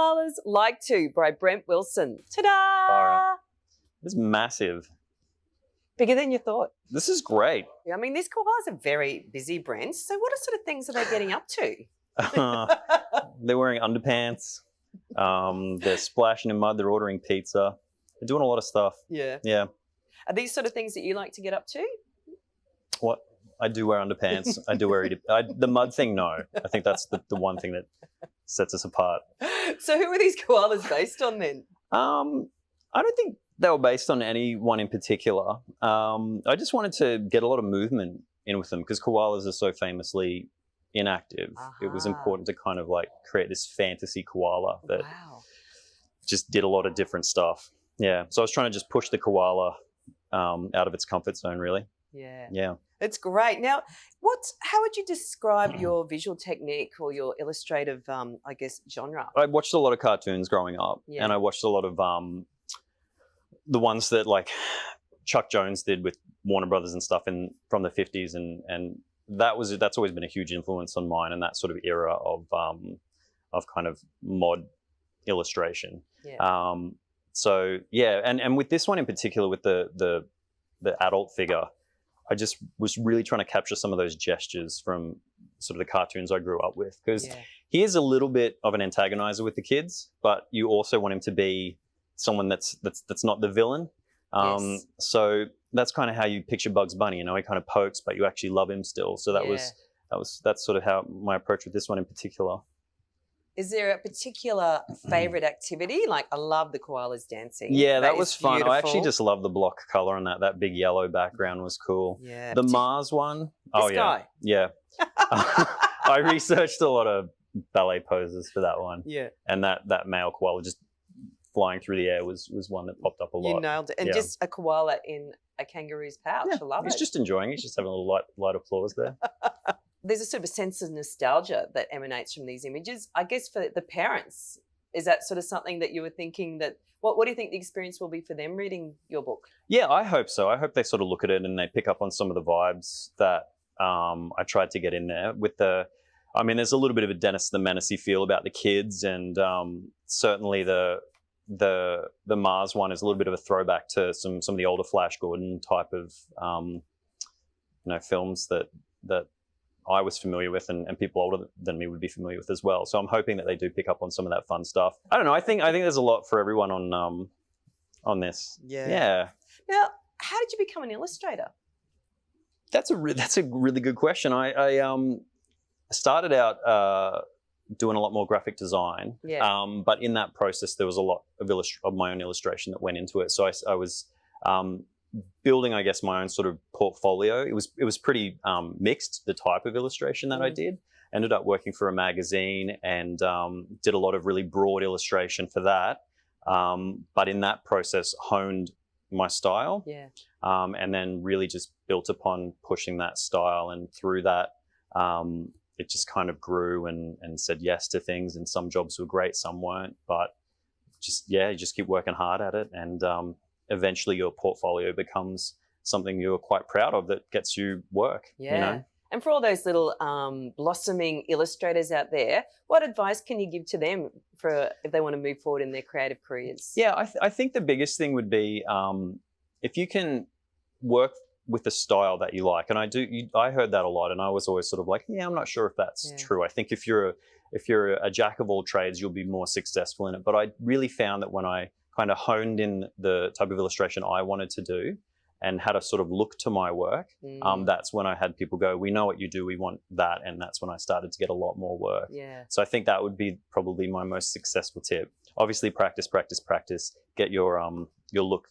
Koalas Like To by Brent Wilson. Ta-da! This is massive. Bigger than you thought. This is great. Yeah, I mean, these koalas are very busy, Brent. So what sort of things are they getting up to? They're wearing underpants. They're splashing in mud. They're ordering pizza. They're doing a lot of stuff. Yeah. Yeah. Are these sort of things that you like to get up to? What? I do wear underpants. I do wear the mud thing, no. I think that's the one thing that sets us apart. So who are these koalas based on then? I don't think they were based on anyone in particular. I just wanted to get a lot of movement in with them because koalas are so famously inactive. It was important to kind of like create this fantasy koala that just did a lot of different stuff. Yeah. So I was trying to just push the koala out of its comfort zone, really. Yeah. Yeah. It's great. Now, how would you describe your visual technique or your illustrative, I guess, genre? I watched a lot of cartoons growing up, and I watched a lot of the ones that like Chuck Jones did with Warner Brothers and stuff from the 50s, and that's always been a huge influence on mine and that sort of era of kind of mod illustration. Yeah. So yeah, and with this one in particular, with the adult figure, I just was really trying to capture some of those gestures from sort of the cartoons I grew up with, because he is a little bit of an antagonizer with the kids, but you also want him to be someone that's not the villain. So that's kind of how you picture Bugs Bunny. You know, he kind of pokes, but you actually love him still. So that's sort of how my approach with this one in particular. Is there a particular favourite activity? Like, I love the koalas dancing. Yeah, that was fun. Beautiful. I actually just love the block colour on that big yellow background was cool. Yeah. The Mars one. This guy. Yeah. I researched a lot of ballet poses for that one. Yeah. And that male koala just flying through the air was one that popped up a lot. You nailed it. And just a koala in a kangaroo's pouch. I love it. He's just enjoying it. He's just having a little light applause there. There's a sort of a sense of nostalgia that emanates from these images. I guess for the parents, is that sort of something that you were thinking that, what do you think the experience will be for them reading your book? Yeah, I hope so. I hope they sort of look at it and they pick up on some of the vibes that I tried to get in there with there's a little bit of a Dennis the Menace-y feel about the kids, and certainly the Mars one is a little bit of a throwback to some of the older Flash Gordon type of films that I was familiar with, and people older than me would be familiar with as well. So I'm hoping that they do pick up on some of that fun stuff. I don't know. I think there's a lot for everyone on this. Yeah. Now, how did you become an illustrator? That's a really good question. I started out doing a lot more graphic design. Yeah. But in that process, there was a lot of my own illustration that went into it. So I was building, I guess, my own sort of portfolio. It was pretty mixed, the type of illustration that I did. Ended up working for a magazine and did a lot of really broad illustration for that. But in that process, honed my style. Yeah. And then really just built upon pushing that style. And through that, it just kind of grew and said yes to things. And some jobs were great, some weren't. But you just keep working hard at it. And eventually your portfolio becomes something you're quite proud of that gets you work. Yeah. You know? And for all those little blossoming illustrators out there, what advice can you give to them for if they want to move forward in their creative careers? Yeah, I think the biggest thing would be if you can work with the style that you like. And I heard that a lot, and I was always sort of like, I'm not sure if that's true. I think if you're a jack of all trades, you'll be more successful in it. But I really found that when I kind of honed in the type of illustration I wanted to do and had a sort of look to my work, that's when I had people go, we know what you do, we want that. And that's when I started to get a lot more work. Yeah. So I think that would be probably my most successful tip. Obviously, practice, get your look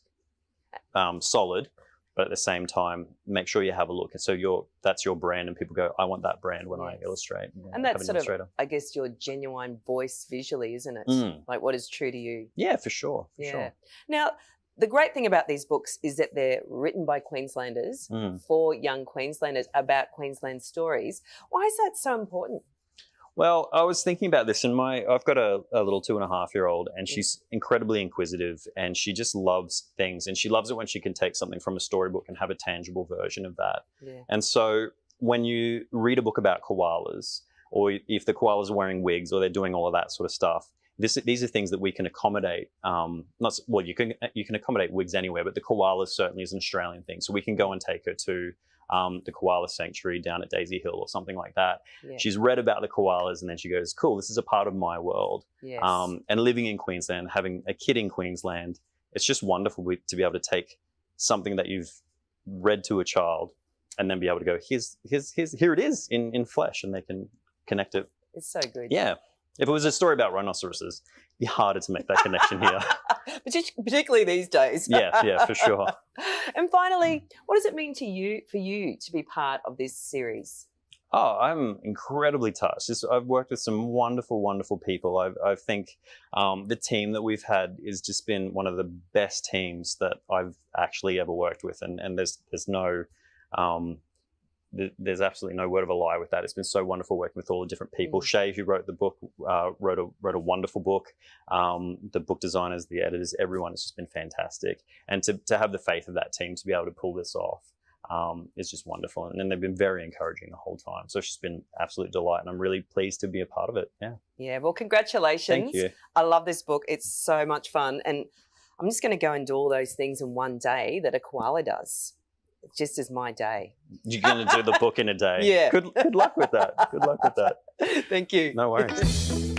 solid, but at the same time, make sure you have a look. And so that's your brand, and people go, I want that brand when I illustrate. And that's sort of, I guess, your genuine voice visually, isn't it? Like what is true to you. Yeah, for sure. For sure. Now, the great thing about these books is that they're written by Queenslanders for young Queenslanders about Queensland stories. Why is that so important? Well, I was thinking about this, and I've got a little 2.5-year-old, and she's incredibly inquisitive, and she just loves things, and she loves it when she can take something from a storybook and have a tangible version of that. Yeah. And so when you read a book about koalas, or if the koalas are wearing wigs or they're doing all of that sort of stuff, these are things that we can accommodate. You can accommodate wigs anywhere, but the koalas certainly is an Australian thing. So we can go and take her to the koala sanctuary down at Daisy Hill or something like that. Yeah. She's read about the koalas, and then she goes, cool, this is a part of my world. Yes. And living in Queensland, having a kid in Queensland, it's just wonderful to be able to take something that you've read to a child and then be able to go, here it is in flesh, and they can connect it. It's so good. Yeah. If it was a story about rhinoceroses, it'd be harder to make that connection here. Particularly these days. Yeah, for sure. And finally, what does it mean for you to be part of this series? Oh, I'm incredibly touched. I've worked with some wonderful, wonderful people. I think the team that we've had has just been one of the best teams that I've actually ever worked with, and there's absolutely no word of a lie with that. It's been so wonderful working with all the different people. Shay, who wrote the book, wrote a wonderful book. The book designers, the editors, everyone has just been fantastic. And to have the faith of that team to be able to pull this off is just wonderful. And then they've been very encouraging the whole time. So it's just been absolute delight, and I'm really pleased to be a part of it. Yeah. Yeah. Well, congratulations. Thank you. I love this book. It's so much fun, and I'm just going to go and do all those things in one day that a koala does. It's just as my day. You're going to do the book in a day. Yeah. Good luck with that. Good luck with that. Thank you. No worries.